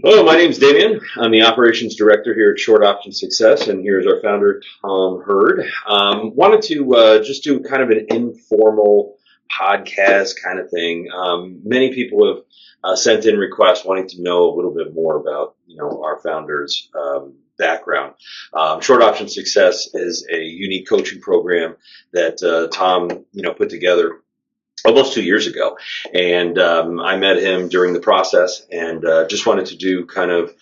Hello, my name is Damien. I'm the operations director here at Short Option Success, and here's our founder, Tom Hurd. Wanted to just do kind of an informal podcast kind of thing. Many people have sent in requests wanting to know a little bit more about, our founder's background. Short Option Success is a unique coaching program that Tom, put together almost 2 years ago. And I met him during the process and just wanted to do kind of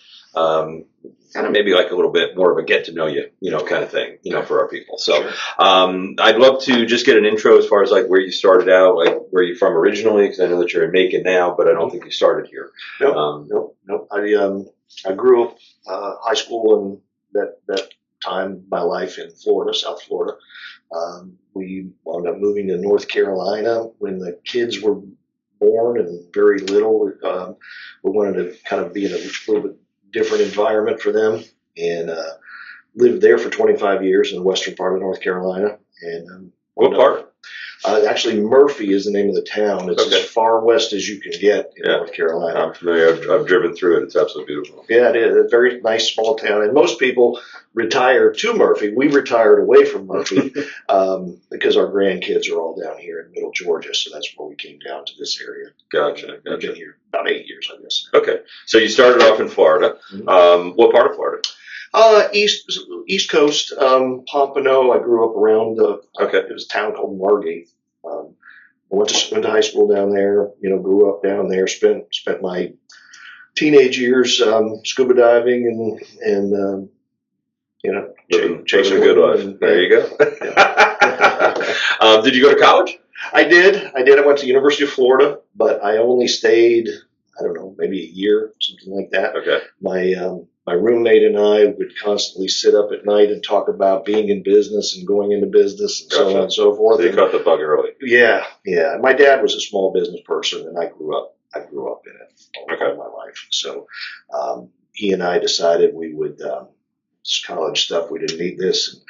maybe like a little bit more of a get to know you, kind of thing, for our people. So Sure. I'd love to just get an intro as far as like where you started out, like where you're from originally, because I know that you're in Macon now, but I don't think you started here. Nope. I grew up high school and that time of my life in Florida, South Florida. We wound up moving to North Carolina when the kids were born and very little. We wanted to kind of be in a little bit different environment for them, and lived there for 25 years in the western part of North Carolina. And What part? Actually, Murphy is the name of the town. It's Okay. as far west as you can get in Yeah. North Carolina. I'm familiar. I've driven through it. It's absolutely beautiful. Yeah, it is a very nice small town, and most people retire to Murphy. We retired away from Murphy because our grandkids are all down here in Middle Georgia, so that's where we came down to this area. Gotcha. We've been here about 8 years, I guess. Okay. So you started off in Florida. What part of Florida? East Coast, Pompano. I grew up around. Okay. It was a town called Margate. I went to high school down there. Grew up down there. Spent my teenage years scuba diving and Chasing a good life. There you go. Did you go to college? I did. I went to University of Florida, but I only stayed, I don't know, maybe a year, something like that. Okay. My roommate and I would constantly sit up at night and talk about being in business and going into business and so Gotcha. on and so forth. So you caught the bug early. Yeah. My dad was a small business person, and I grew up in it all my life. So he and I decided we would. This college stuff, we didn't need this.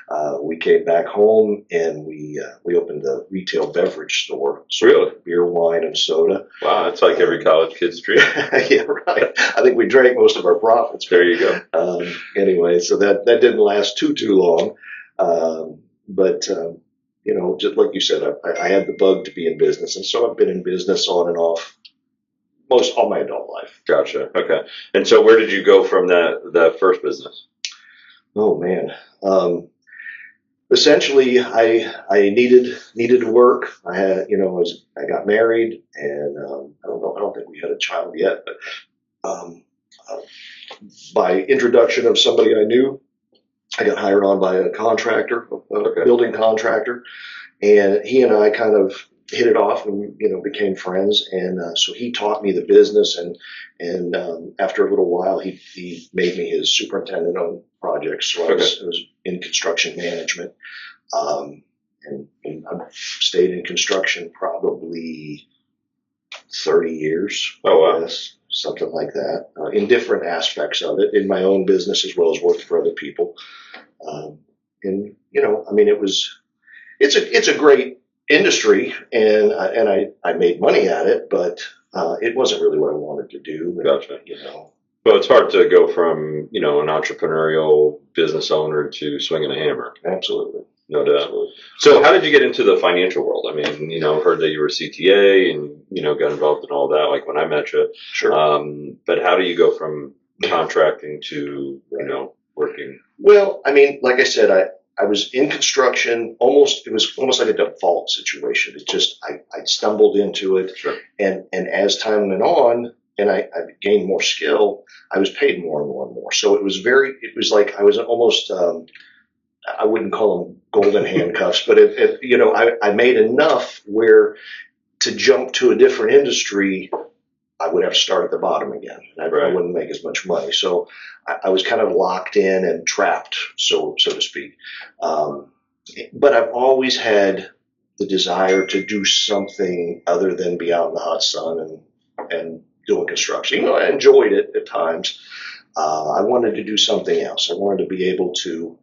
And, we came back home and we opened a retail beverage store. So Really? beer, wine, and soda. Wow, that's like every college kid's dream. Yeah, right. I think we drank most of our profits. There you go. Anyway, so that didn't last too long. But just like you said, I had the bug to be in business, and so I've been in business on and off most all my adult life. Gotcha. Okay. And so where did you go from that first business? Oh man. Essentially, I needed to work. I had, I got married, and I don't know. I don't think we had a child yet, but by introduction of somebody I knew, I got hired on by a contractor, a building contractor, and he and I kind of hit it off and became friends. And so he taught me the business, and after a little while, he made me his superintendent on projects. So I was in construction management, and I've stayed in construction probably 30 year. Oh wow. Yes, something like that, in different aspects of it, in my own business as well as working for other people. And I mean, it's a great industry, and I made money at it, but it wasn't really what I wanted to do. And, Gotcha. Well, it's hard to go from an entrepreneurial business owner to swinging a hammer. Absolutely. No doubt. Absolutely. So how did you get into the financial world? I mean, I've heard that you were a CTA and, got involved in all that, like when I met you. Sure. But how do you go from contracting to, working? Well, I mean, like I said, I was in construction it was almost like a default situation. It just, I stumbled into it. Sure. And as time went on and I gained more skill, I was paid more and more and more. So it was like I was almost, I wouldn't call them golden handcuffs, but I made enough where to jump to a different industry, I would have to start at the bottom again. I wouldn't make as much money. So I was kind of locked in and trapped, so to speak. But I've always had the desire to do something other than be out in the hot sun and doing construction. I enjoyed it at times. I wanted to do something else. I wanted to be able to,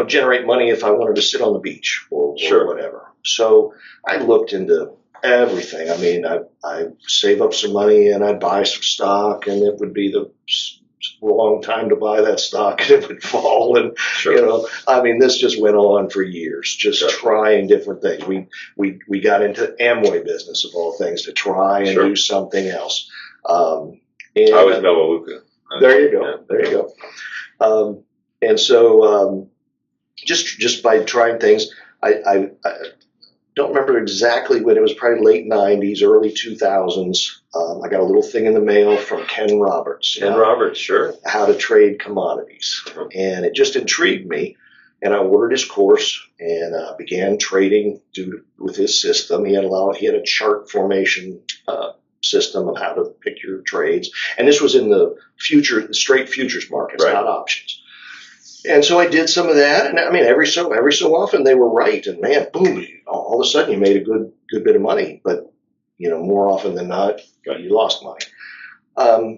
generate money if I wanted to sit on the beach or whatever. So I looked into everything. I mean, I save up some money and I'd buy some stock, and it would be the wrong time to buy that stock, and it would fall. And I mean, this just went on for years, just trying different things. We got into Amway business of all things to try and do something else. And I always know Aluka. There you go. Yeah. There you go. And so just by trying things, I don't remember exactly when. It was probably late 90s, early 2000s. I got a little thing in the mail from Ken Roberts. Ken Roberts, sure. How to trade commodities. And it just intrigued me. And I ordered his course and began trading with his system. He had a chart formation system of how to pick your trades. And this was in the straight futures markets, not options. And so I did some of that, and I mean, every so often they were right, and man, boom! All of a sudden, you made a good bit of money. But more often than not, you lost money.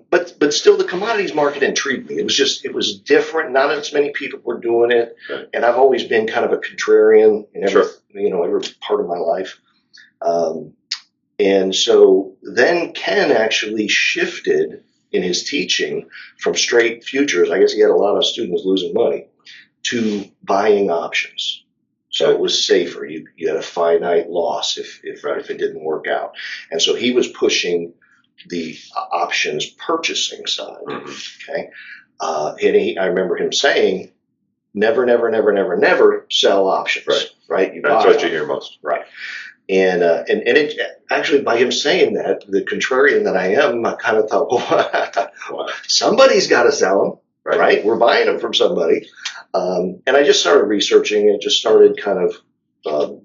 But still, the commodities market intrigued me. It was different. Not as many people were doing it, and I've always been kind of a contrarian in every part of my life. And so then Ken actually shifted in his teaching from straight futures. I guess he had a lot of students losing money, to buying options. So it was safer. You had a finite loss if it didn't work out. And so he was pushing the options purchasing side. Okay. And I remember him saying, never, never, never, never, never sell options. Right. That's what you hear most. Right. And it actually, by him saying that, the contrarian that I am, I kind of thought, well, somebody's got to sell them, right? We're buying them from somebody. And I just started researching it, just started kind of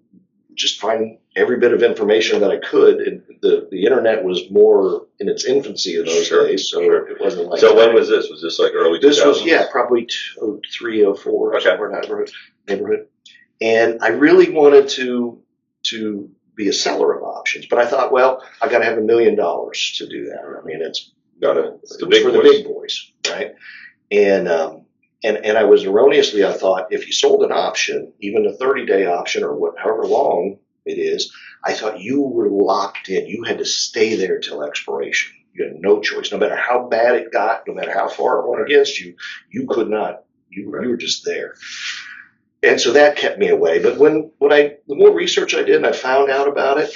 just finding every bit of information that I could. And the internet was more in its infancy in those days, so it wasn't like. So when was this? Was this like early 2000s? This was, probably 2003, 2004, somewhere in that neighborhood. And I really wanted to be a seller of options, but I thought, well, I got to have $1 million to do that. I mean, it's the big boys, right? And I was erroneously, I thought, if you sold an option, even a 30-day option or however long it is, I thought you were locked in. You had to stay there till expiration. You had no choice. No matter how bad it got, no matter how far it went against you, you could not. You were just there. And so that kept me away. But the more research I did and I found out about it,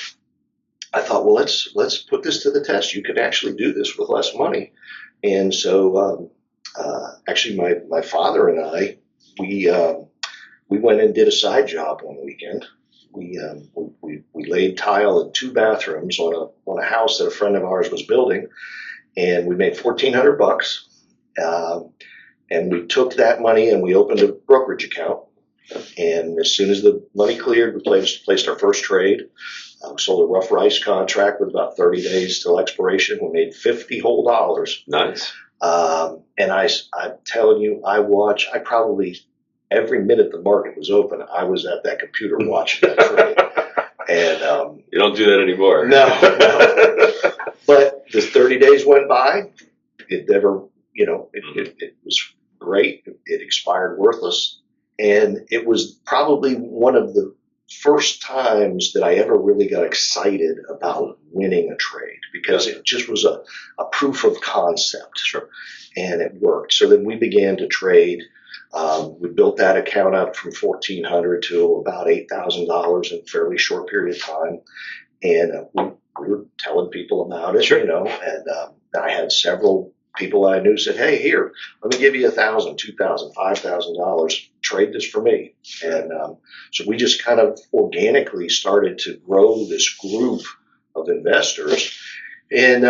I thought, well, let's put this to the test. You can actually do this with less money. And so actually my father and I, we went and did a side job one weekend. We laid tile in 2 bathrooms on a house that a friend of ours was building, and we made $1,400. And we took that money and we opened a brokerage account. And as soon as the money cleared, we placed our first trade. We sold a rough rice contract with about 30 days till expiration. We made $50 whole. Nice. And I'm telling you, I probably every minute the market was open, I was at that computer watching that trade. And you don't do that anymore. No. But the 30 days went by. It never, it was great. It expired worthless. And it was probably one of the first times that I ever really got excited about winning a trade, because it just was a proof of concept. Sure. And it worked. So then we began to trade. We built that account up from $1,400 to about $8,000 in a fairly short period of time. And we were telling people about it, and I had several people I knew said, hey, here, let me give you $1,000, $2,000, $5,000, trade this for me. And so we just kind of organically started to grow this group of investors. And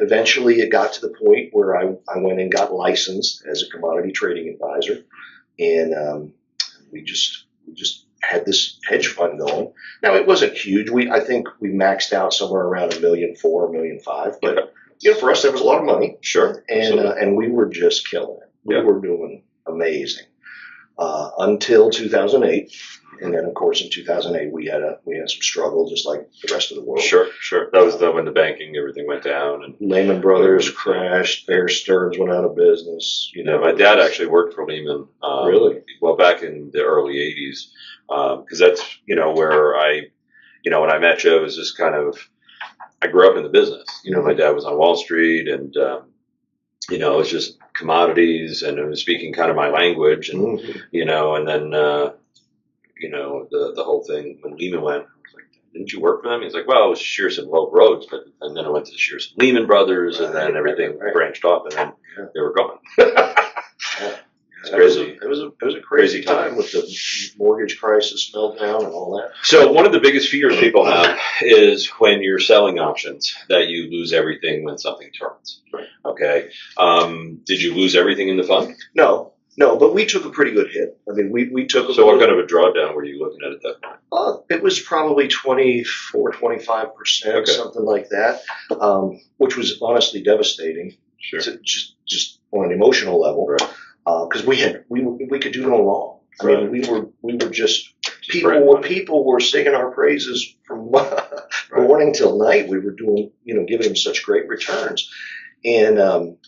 eventually it got to the point where I went and got licensed as a commodity trading advisor. And we just had this hedge fund going. Now, it wasn't huge. I think we maxed out somewhere around $1.4 million, $1.5 million. But for us, that was a lot of money. Sure. And we were just killing it. We were doing amazing until 2008. And then, of course, in 2008, we had some struggle, just like the rest of the world. Sure. That was when the banking, everything went down. And Lehman Brothers crashed. Bear Stearns went out of business. My dad actually worked for Lehman. Really? Well, back in the early 80s, because that's, where I when I met you, it was just kind of, I grew up in the business. My dad was on Wall Street, and it was just commodities, and it was speaking kind of my language, and and then the whole thing when Lehman went, I was like, didn't you work for them? He's like, well, it was Shearson Loeb Rhodes, and then I went to the Shearson Lehman Brothers, and then everything branched off, and then they were gone. It's crazy. It was a crazy time with the mortgage crisis meltdown and all that. So one of the biggest fears people have is when you're selling options that you lose everything when something turns. Right. Okay. Did you lose everything in the fund? No, but we took a pretty good hit. I mean, we took. So what kind of a drawdown were you looking at that point? It was probably 24-25%, something like that, which was honestly devastating. Sure. Just on an emotional level. Right. Because we could do no wrong. I mean, we were just people were singing our praises from morning till night. We were doing, giving them such great returns. And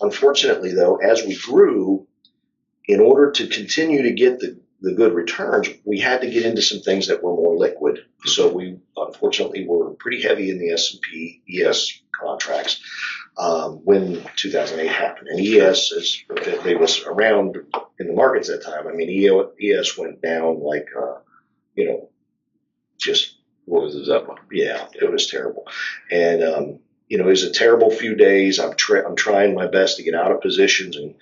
unfortunately, though, as we grew, in order to continue to get the good returns, we had to get into some things that were more liquid. So we unfortunately were pretty heavy in the S&P ES contracts. When 2008 happened, and ES they was around in the markets at that time. I mean, ES went down like, just what was the Zeppelin? Yeah, it was terrible, and it was a terrible few days. I'm trying my best to get out of positions, and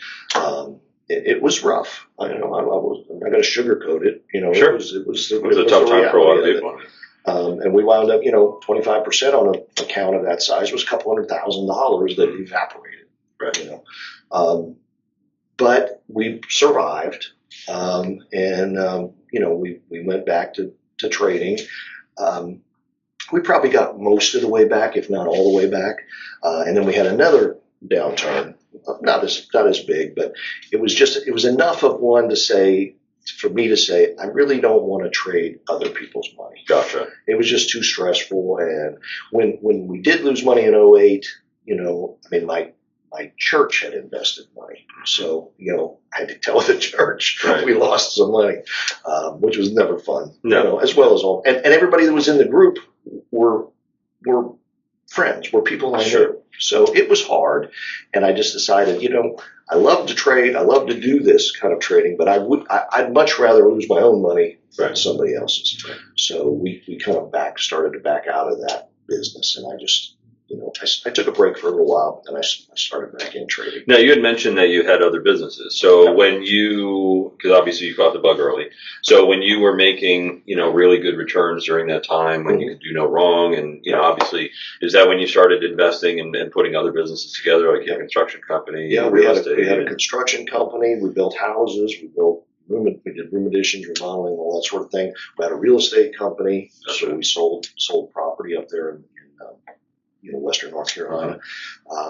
it was rough. I'm not going to sugarcoat it. Sure. It was a tough time for a lot of people. And we wound up, 25% on an account of that size was a couple $100,000 that evaporated. Right. But we survived, and we went back to trading. We probably got most of the way back, if not all the way back, and then we had another downturn. Not as big, but it was enough of one for me to say, I really don't want to trade other people's money. Gotcha. It was just too stressful. And when we did lose money in '08, my church had invested money. So, I had to tell the church we lost some money, which was never fun. No. As well as all. And everybody that was in the group were friends, were people I knew. So it was hard. And I just decided, I love to trade. I love to do this kind of trading, but I'd much rather lose my own money than somebody else's. Right. So we kind of started to back out of that business, and I just, I took a break for a little while, and I started back in trading. Now, you had mentioned that you had other businesses. So because obviously you caught the bug early. So when you were making, really good returns during that time when you could do no wrong, and, obviously, is that when you started investing and putting other businesses together, like a construction company? Yeah, we had a construction company. We built houses. We did room additions, remodeling, all that sort of thing. We had a real estate company. So we sold property up there in Western North Carolina.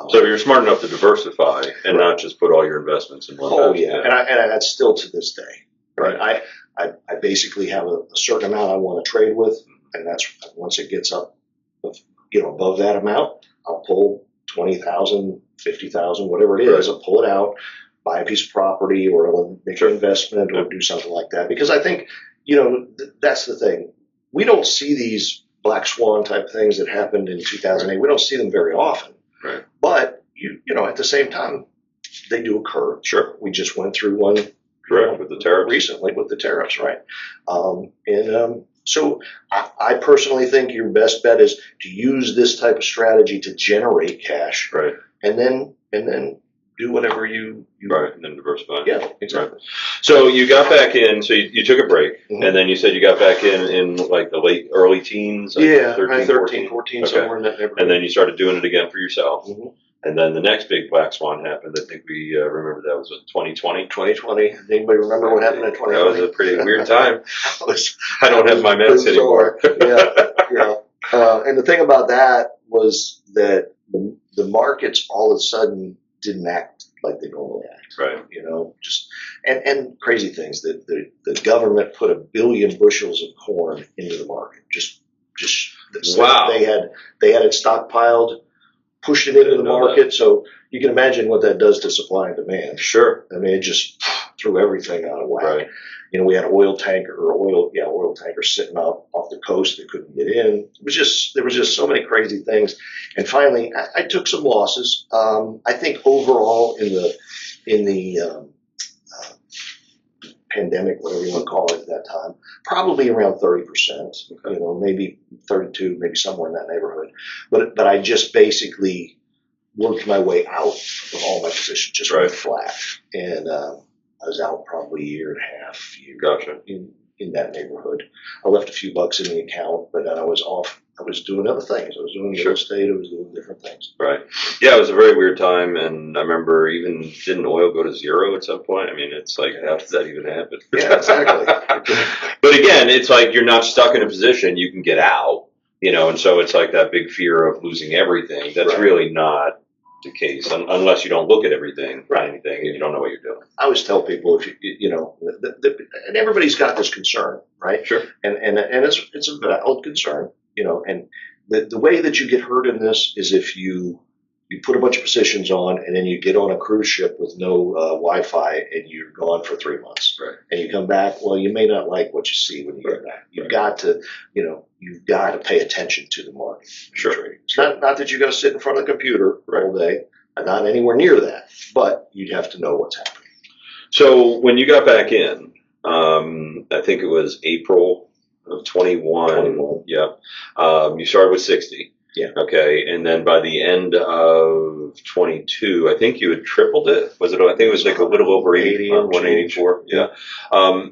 So you're smart enough to diversify and not just put all your investments in one. Oh yeah, and that's still to this day. Right. I basically have a certain amount I want to trade with, and that's once it gets up, above that amount, I'll pull 20,000, 50,000, whatever it is. I'll pull it out, buy a piece of property, or I'll make an investment, or do something like that. Because I think that's the thing. We don't see these black swan type things that happened in 2008. We don't see them very often. Right. But at the same time, they do occur. Sure. We just went through one with the tariffs recently with the tariffs, right? So I personally think your best bet is to use this type of strategy to generate cash, right? And then do whatever you right, and then diversify. Yeah, exactly. Right. So you got back in. So you took a break, and then you said you got back in like the early teens. Like 13, 14, somewhere in that neighborhood. And then you started doing it again for yourself. Mm-hmm. And then the next big black swan happened. I think we remember that was 2020. 2020. Anybody remember what happened in 2020? That was a pretty weird time. I don't have my meds anymore. Yeah. And the thing about that was that the markets all of a sudden didn't act like they normally act. Right. Just and crazy things that the government put 1 billion bushels of corn into the market. Just wow. They had it stockpiled, pushed it into the market. So you can imagine what that does to supply and demand. Sure. I mean, it just threw everything out of whack. Right. We had oil tankers sitting off the coast that couldn't get in. There was just so many crazy things. And finally, I took some losses. I think overall in the pandemic, whatever you want to call it at that time, probably around 30%, Okay. maybe 32, maybe somewhere in that neighborhood. But I just basically worked my way out of all my positions, just went flat. And I was out probably a year and a half Gotcha. in that neighborhood. I left a few bucks in the account, but then I was off. I was doing other things. I was doing real estate. I was doing different things. Right. Yeah, it was a very weird time, and I remember didn't oil go to zero at some point? I mean, it's like, how does that even happen? Yeah, exactly. But again, it's like you're not stuck in a position, you can get out, and so it's like that big fear of losing everything. That's really not the case, unless you don't look at everything or anything, and you don't know what you're doing. I always tell people, if and everybody's got this concern, right? Sure. And it's a valid concern, and the way that you get hurt in this is if you put a bunch of positions on and then you get on a cruise ship with no Wi-Fi and you're gone for 3 months. Right. And you come back, well, you may not like what you see when you get back. You've got to pay attention to the market. Sure. It's not that you got to sit in front of the computer all day. Not anywhere near that, but you have to know what's happening. So when you got back in, I think it was April of 21. Yeah. You started with 60. Yeah. Okay. And then by the end of 22, I think you had tripled it. Was it? I think it was like a little over 80, 184. Yeah.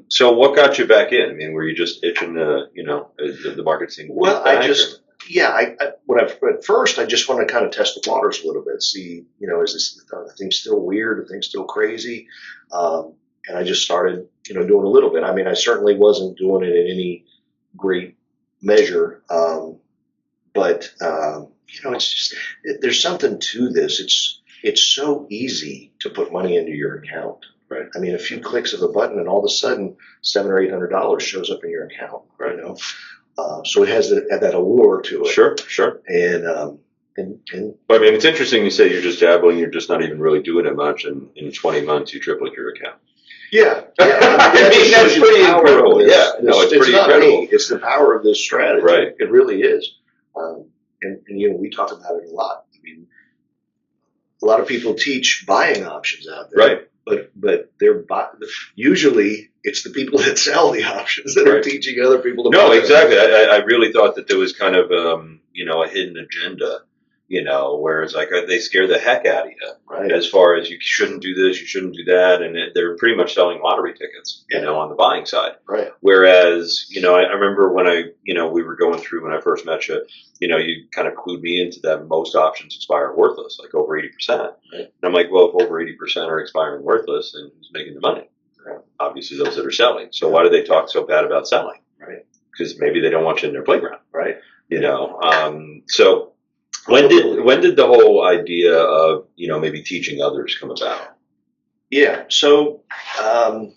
So what got you back in? I mean, were you just itching to, the market seemed to Well, back, at first I just want to kind of test the waters a little bit, see, are things still weird? Are things still crazy? And I just started, doing a little bit. I mean, I certainly wasn't doing it in any great measure. But it's just, there's something to this. It's so easy to put money into your account. Right. I mean, a few clicks of a button and all of a sudden $700 or $800 shows up in your account. Right. So it has that allure to it. Sure. And I mean, it's interesting you say you're just dabbling, you're just not even really doing it much, and in 20 months you tripled your account. Yeah. I mean, that's pretty incredible. It's pretty incredible. Me. It's the power of this strategy. Right. It really is. And we talk about it a lot. I mean, a lot of people teach buying options out there. Right. But usually it's the people that sell the options that are teaching other people to buy. No, exactly. I really thought that there was kind of, a hidden agenda, whereas like they scare the heck out of you as far as you shouldn't do this, you shouldn't do that. And they're pretty much selling lottery tickets, on the buying side. Right. Whereas, I remember when we were going through when I first met you, you kind of clued me into that most options expire worthless, like over 80%. Right. And I'm like, well, if over 80% are expiring worthless, then who's making the money? Obviously those that are selling. So why do they talk so bad about selling? Right. Because maybe they don't want you in their playground. Right. So when did the whole idea of, maybe teaching others come about? Yeah. So, and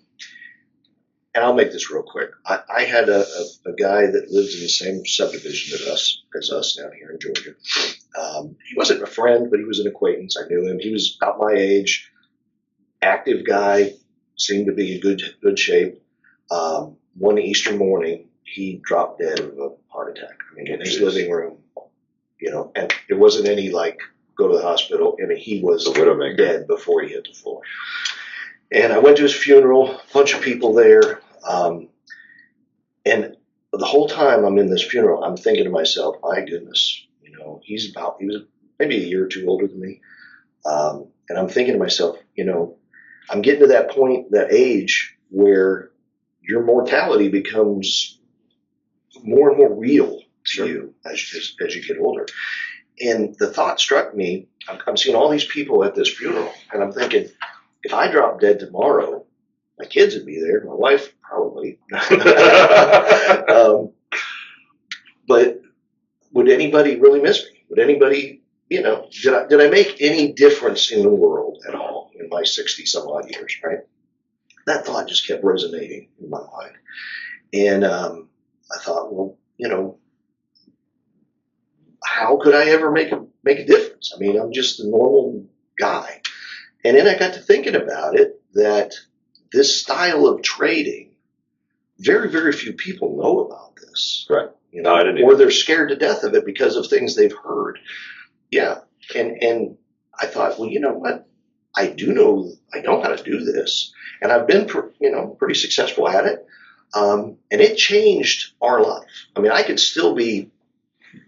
I'll make this real quick. I had a guy that lived in the same subdivision as us down here in Georgia. He wasn't a friend, but he was an acquaintance. I knew him. He was about my age, active guy, seemed to be in good shape. One Easter morning, he dropped dead of a heart attack. I mean, in his living room, and there wasn't any go to the hospital. I mean, he was dead before he hit the floor. And I went to his funeral, a bunch of people there. And the whole time I'm in this funeral, I'm thinking to myself, my goodness, he was maybe a year or two older than me. And I'm thinking to myself, I'm getting to that point, that age where your mortality becomes more and more real to you as you get older. And the thought struck me, I'm seeing all these people at this funeral, and I'm thinking, if I drop dead tomorrow, my kids would be there, my wife probably. But would anybody really miss me? Would anybody, did I make any difference in the world at all in my 60 some odd years, right? That thought just kept resonating in my mind. And I thought, well, how could I ever make a difference? I mean, I'm just a normal guy. And then I got to thinking about it, that this style of trading very, very few people know about this. Right. You No, know, I didn't or either. they're scared to death of it because of things they've heard. Yeah. And I thought, well, you know what? I know how to do this. And I've been, pretty successful at it. And it changed our life. I mean, I could still be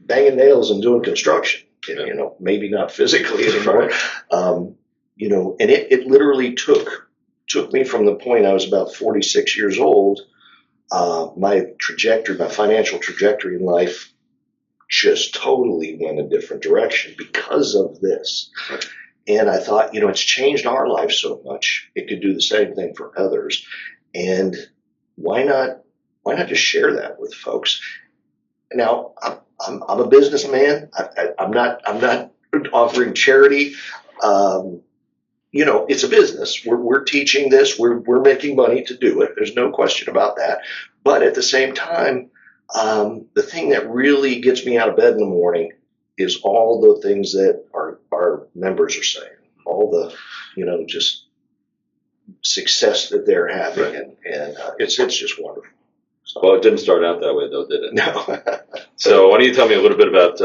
banging nails and doing construction, maybe not physically anymore. And it literally took me from the point I was about 46 years old. My financial trajectory in life just totally went a different direction because of this. Right. And I thought, it's changed our life so much. It could do the same thing for others. And why not just share that with folks? Now, I'm a businessman. I'm not offering charity. It's a business. We're teaching this. We're making money to do it. There's no question about that. But at the same time, the thing that really gets me out of bed in the morning is all the things that our members are saying, all the, just success that they're having, Right. and it's just wonderful. So, Well, it didn't start out that way, though, did it? no. So why don't you tell me a little bit about,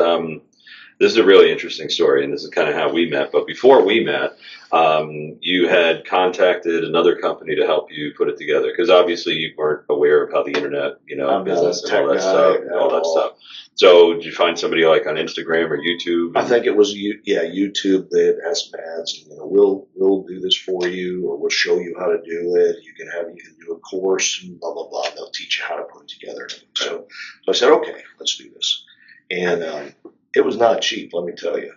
this is a really interesting story, and this is kind of how we met. But before we met, you had contacted another company to help you put it together, because obviously you weren't aware of how the internet, I'm business not and a all that tech stuff, guy at all that all. stuff. So did you find somebody like on Instagram or YouTube? I think it was YouTube that had some ads. And, we'll do this for you, or we'll show you how to do it. You can do a course and blah blah blah. They'll teach you how to put it together. So I said, okay, let's do this. And it was not cheap, let me tell you.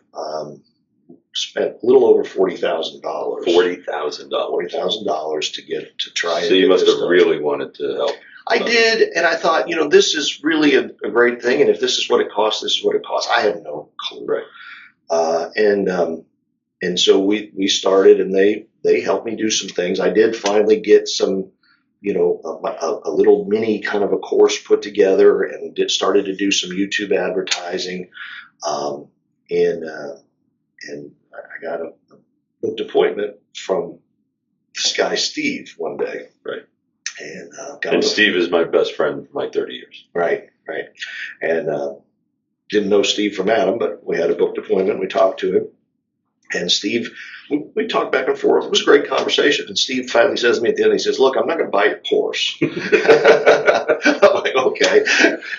Spent a little over $40,000. $40,000 to try. So and you get must this have done. really wanted to help. I did, and I thought, this is really a great thing, and if this is what it costs, this is what it costs. I had no clue. Right. And so we started, and they helped me do some things. I did finally get some, a little mini kind of a course put together, and started to do some YouTube advertising, and I got a booked appointment from this guy Steve one day. Right. And Steve is my best friend for like 30 years. Right. And didn't know Steve from Adam, but we had a booked appointment. We talked to him. And Steve, we talked back and forth. It was a great conversation. And Steve finally says to me at the end, he says, look, I'm not going to buy your course. I'm like, okay.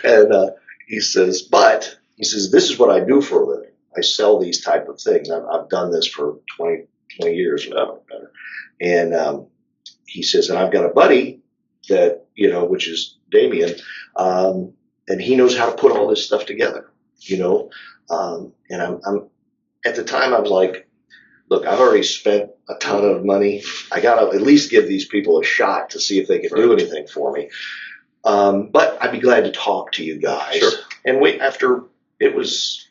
And he says, this is what I do for a living. I sell these type of things. I've done this for 20 years or better. And he says, and I've got a buddy that, which is Damien, and he knows how to put all this stuff together, and I'm at the time I was like, look, I've already spent a ton of money. I got to at least give these people a shot to see if they can do anything for me. But I'd be glad to talk to you guys. Sure. And after it was,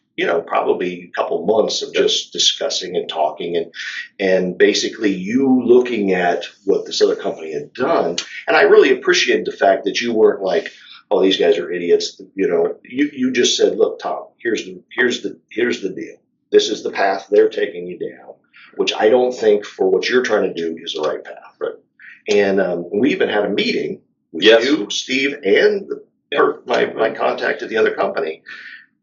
probably a couple months of just discussing and talking and basically you looking at what this other company had done. And I really appreciated the fact that you weren't like, oh, these guys are idiots. You just said, look, Tom, here's the deal. This is the path they're taking you down, which I don't think for what you're trying to do is the right path. Right. And we even had a meeting with you, Steve, and my contact at the other company.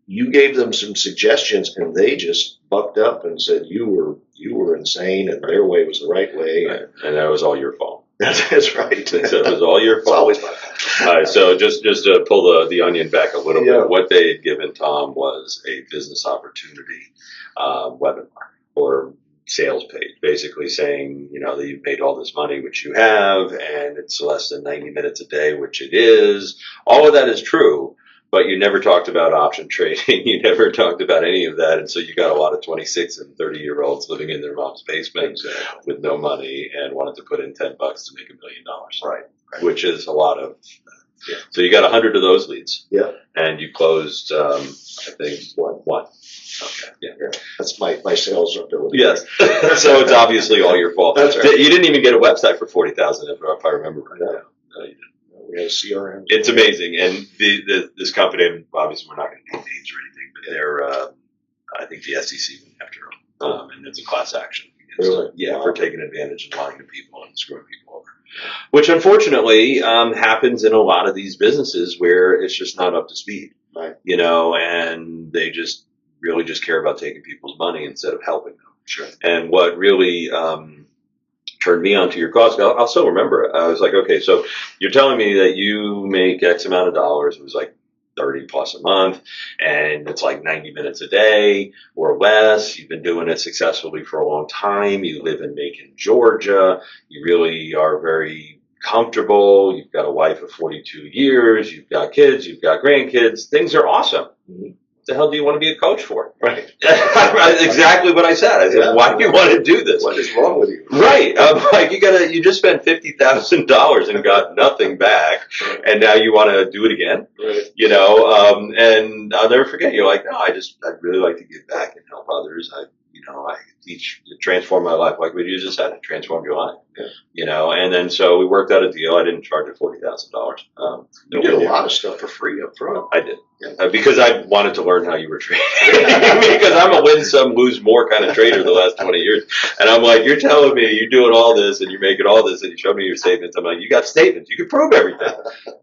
You gave them some suggestions, and they just bucked up and said you were insane, and their way was the right way. Right. And that was all your fault. That's right. That was all your fault. It's always my fault. All right, so just to pull the onion back a little Yeah. bit, what they had given Tom was a business opportunity webinar or sales page, basically saying, that you've made all this money, which you have, and it's less than 90 minutes a day, which it is. All of that is true. But you never talked about option trading. You never talked about any of that. And so you got a lot of 26 and 30-year-olds living in their mom's basement with no money and wanted to put in $10 to make $1 million. Right. Which is a lot of. Yeah. So you got 100 of those leads. Yeah. And you closed, I think, one. Okay. Yeah. That's my sales ability. Yes. So it's obviously all your fault. That's right. You didn't even get a website for $40,000, if I remember right. No. No, you didn't. We had a CRM. It's amazing, and this company, and obviously we're not going to name names or anything, but they're, I think the SEC went after them, and it's a class action. Really? Yeah, for taking advantage and lying to people and screwing people over. Which unfortunately happens in a lot of these businesses where it's just not up to speed, Right. and they just really just care about taking people's money instead of helping them. Sure. And what really turned me onto your cause, I'll still remember it. I was like, okay, so you're telling me that you make X amount of dollars. It was like 30 plus a month, and it's like 90 minutes a day or less. You've been doing it successfully for a long time. You live in Macon, Georgia. You really are very comfortable. You've got a wife of 42 years. You've got kids. You've got grandkids. Things are awesome. What the hell do you want to be a coach for? Right. Exactly what I said. I said, why do you want to do this? What is wrong with you? Right. Like you just spent $50,000 and got nothing back, and now you want to do it again? Right. And I'll never forget. You're like, no, I'd really like to give back and help others. I teach, transform my life, like what you just said, transform your life. Yeah. And then so we worked out a deal. I didn't charge her $40,000. You did a lot of stuff for free up front. I did. Because I wanted to learn how you were trading. Because I'm a win some, lose more kind of trader the last 20 years. And I'm like, you're telling me you're doing all this and you're making all this and you showed me your statements. I'm like, you got statements. You can prove everything.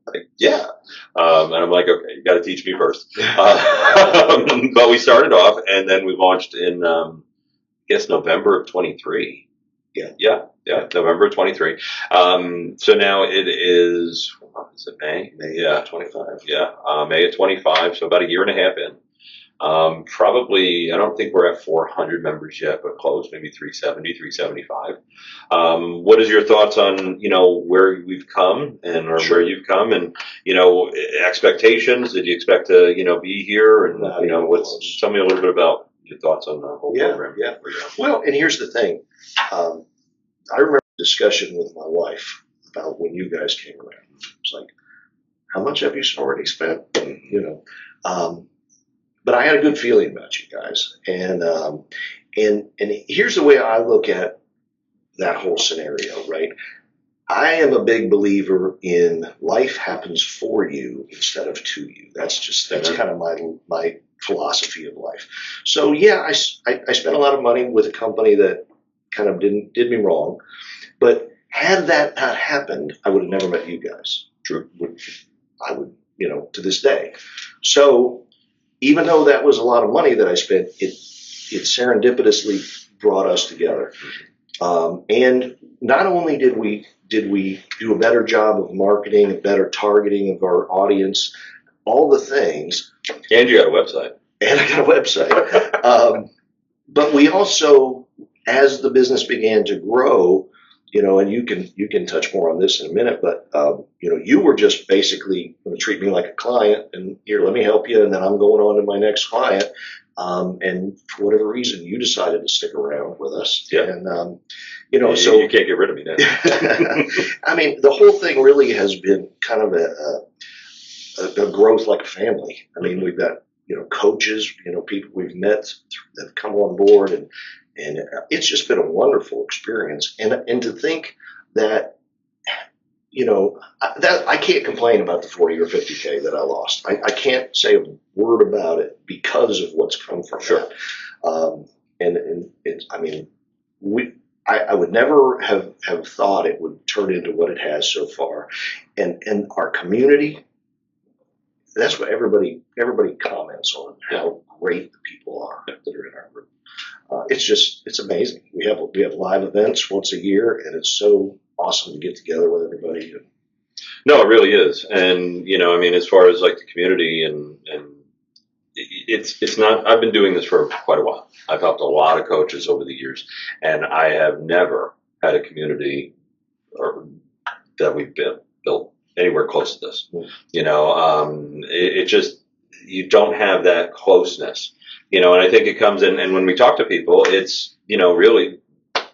Like, yeah. And I'm like, okay, you got to teach me first. But we started off and then we launched in, I guess, November of 23. Yeah, November of 23. So now it is it May? Yeah, 25. Yeah, May of 25. So about a year and a half in. Probably, I don't think we're at 400 members yet, but close, maybe 370, 375. What is your thoughts on, where we've come or where you've come and, expectations? Did you expect to, be here? And, tell me a little bit about your thoughts on the whole program. Yeah. Well, and here's the thing. I remember a discussion with my wife about when you guys came around. It's like, how much have you already spent? But I had a good feeling about you guys. And here's the way I look at that whole scenario, right? I am a big believer in life happens for you instead of to you. That's kind of my philosophy of life. So yeah, I spent a lot of money with a company that kind of did me wrong, but had that not happened, I would have never met you guys. True. I would, to this day. So even though that was a lot of money that I spent, it serendipitously brought us together. And not only did we do a better job of marketing, a better targeting of our audience, all the things. And you got a website. And I got a website. But we also, as the business began to grow, and you can touch more on this in a minute, but you were just basically going to treat me like a client, and here, let me help you, and then I'm going on to my next client. And for whatever reason, you decided to stick around with us. Yeah. And so you can't get rid of me now. I mean, the whole thing really has been kind of a growth like a family. I mean, we've got coaches, people we've met that have come on board, and it's just been a wonderful experience. And to think that, that I can't complain about the 40 or 50K that I lost. I can't say a word about it because of what's come from that. And it's, I mean, I would never have thought it would turn into what it has so far. And our community, that's what everybody comments on, how great the people are that are in our group. It's amazing. We have live events once a year, and it's so awesome to get together with everybody. No, it really is. And, as far as like the community and it's not, I've been doing this for quite a while. I've helped a lot of coaches over the years, and I have never had a community that we've built anywhere close to this. It just, you don't have that closeness, and I think it comes in, and when we talk to people, it's, really,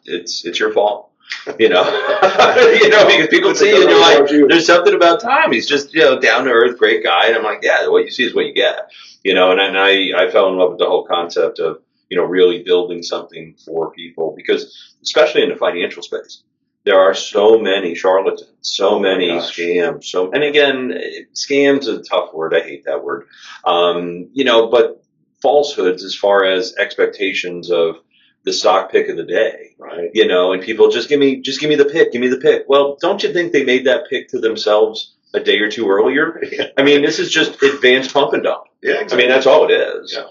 it's your fault. Because people see you and you're like, there's something about Tom. He's just, down to earth, great guy. And I'm like, yeah, what you see is what you get, and I fell in love with the whole concept of, really building something for people, because especially in the financial space, there are so many charlatans, so many scams. And again, scams is a tough word. I hate that word. But falsehoods as far as expectations of the stock pick of the day, Right. and people just give me the pick. Well, don't you think they made that pick to themselves a day or two earlier? I mean, this is just advanced pump and dump. Yeah, exactly. I mean, that's all it is. Yeah.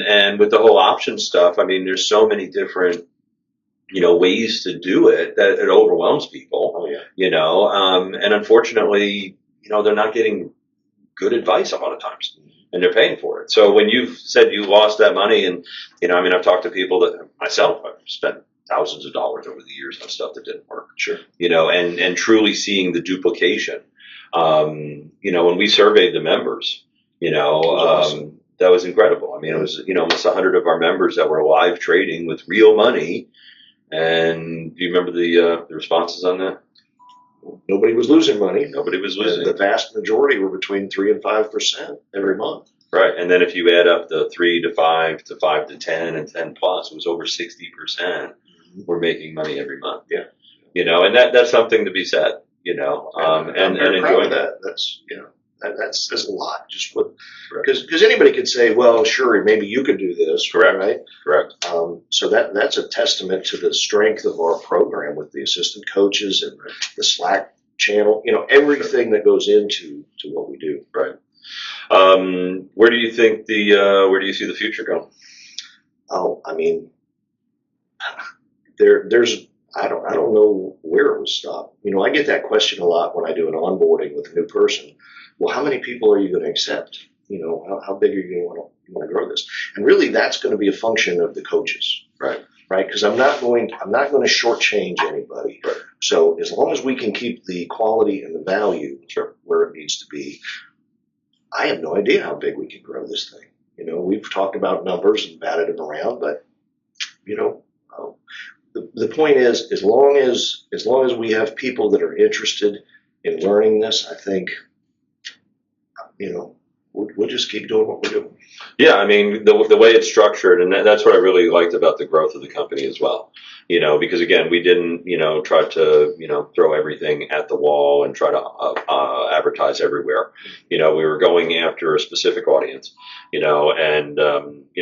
And with the whole option stuff, I mean, there's so many different, ways to do it that it overwhelms people. Oh, yeah. And unfortunately, they're not getting good advice a lot of times, and they're paying for it. So when you've said you lost that money, and I mean, I've talked to people that myself, I've spent thousands of dollars over the years on stuff that didn't work. Sure. And truly seeing the duplication. When we surveyed the members, awesome. that was incredible. I mean, it was almost 100 of our members that were live trading with real money. And do you remember the responses on that? Nobody was losing money. Nobody was losing. The vast majority were between 3 and 5% every month. Right, and then if you add up the 3 to 5 to 5 to 10 and 10 plus, it was over 60%. We're making money every month. Yeah, and that's something to be said. And enjoying that. That's a lot. Just because anybody could say, well, sure, maybe you could do this. Correct. Right. Correct. So that's a testament to the strength of our program with the assistant coaches and the Slack channel. Everything that goes into what we do. Right. Where do you think where do you see the future going? Oh, I mean, there's. I don't know where it will stop. I get that question a lot when I do an onboarding with a new person. Well, how many people are you going to accept? How big are you going to want to grow this? And really, that's going to be a function of the coaches, right? Because I'm not going to shortchange anybody. Right. So as long as we can keep the quality and the value where it needs to be, I have no idea how big we can grow this thing. We've talked about numbers and batted them around, but the point is, as long as we have people that are interested in learning this, I think, we'll just keep doing what we're doing. Yeah, I mean, the way it's structured, and that's what I really liked about the growth of the company as well. Because again, we didn't, try to, throw everything at the wall and try to advertise everywhere. We were going after a specific audience, and,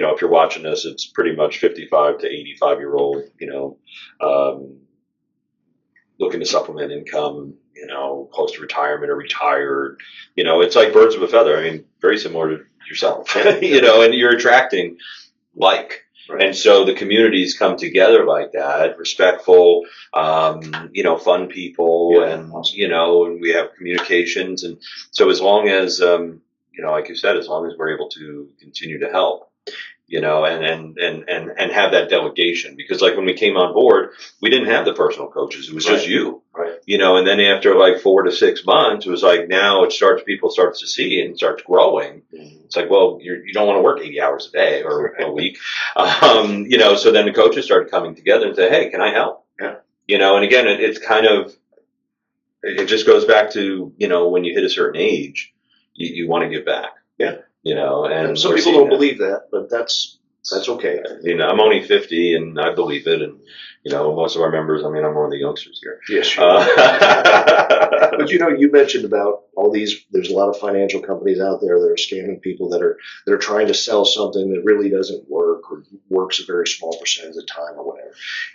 if you're watching this, it's pretty much 55 to 85-year-old, looking to supplement income, close to retirement or retired. It's like birds of a feather. I mean, very similar to yourself, and you're attracting like. Right. And so the communities come together like that, respectful, fun people, and, and we have communications. And so as long as, like you said, as long as we're able to continue to help, and have that delegation, because like when we came on board, we didn't have the personal coaches. It was just you, right? And then after like 4 to 6 months, it was like, now people start to see and starts growing. Mm-hmm. It's like, well, you don't want to work 80 hours a day or a week. So then the coaches started coming together and say, hey, can I help? Yeah. And again, it's kind of, it just goes back to, when you hit a certain age, you want to give back. Yeah. And some people don't believe that, but that's okay. I'm only 50 and I believe it. And, most of our members, I mean, I'm one of the youngsters here. Yes. But you mentioned about all these, there's a lot of financial companies out there that are scamming people that are trying to sell something that really doesn't work or works a very small percentage of the time or whatever.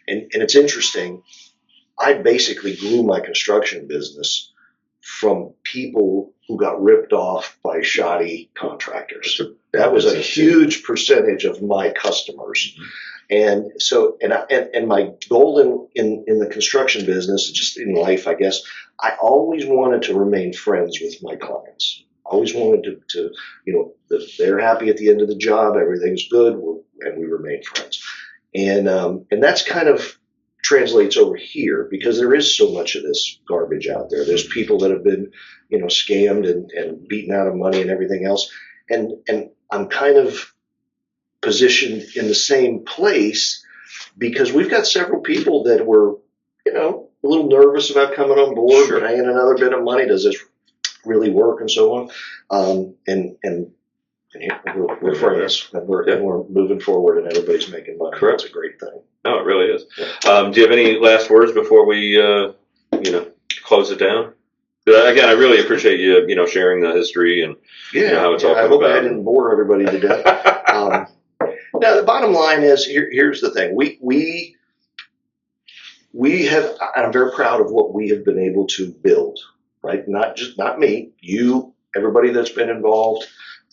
And it's interesting. I basically grew my construction business from people who got ripped off by shoddy contractors. That was a huge percentage of my customers. Mm-hmm. And so, and my goal in the construction business, just in life, I guess, I always wanted to remain friends with my clients. I always wanted to they're happy at the end of the job, everything's good, and we remain friends. And that's kind of translates over here because there is so much of this garbage out there. There's people that have been, scammed and beaten out of money and everything else. And I'm kind of positioned in the same place because we've got several people that were, a little nervous about coming on board, sure, paying another bit of money. Does this really work and so on? And we're friends and we're moving forward and everybody's making money. Correct. That's a great thing. No, it really is. Yeah. Do you have any last words before we, close it down? Again, I really appreciate you, sharing the history and how it's all come I hope about. I didn't bore everybody to death. Now, the bottom line is here's the thing. We have, and I'm very proud of what we have been able to build, right? Not me, you, everybody that's been involved,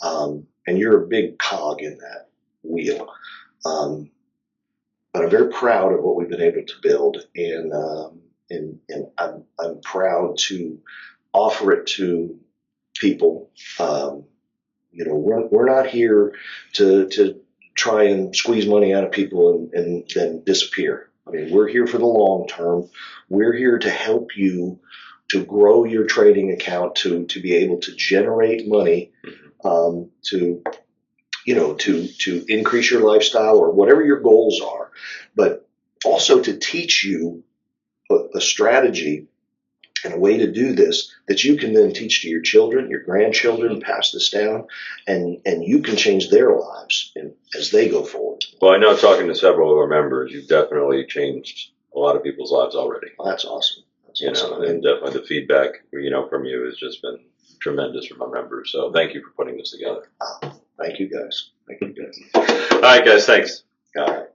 and you're a big cog in that wheel. But I'm very proud of what we've been able to build, and I'm proud to offer it to people. We're not here to try and squeeze money out of people and then disappear. I mean, we're here for the long term. We're here to help you to grow your trading account, to be able to generate money, to increase your lifestyle or whatever your goals are, but also to teach you a strategy and a way to do this that you can then teach to your children, your grandchildren, pass this down, and you can change their lives as they go forward. Well, I know talking to several of our members, you've definitely changed a lot of people's lives already. Well, that's awesome. And definitely the feedback, from you has just been tremendous from our members. So thank you for putting this together. Thank you guys. All right, guys. Thanks. All right.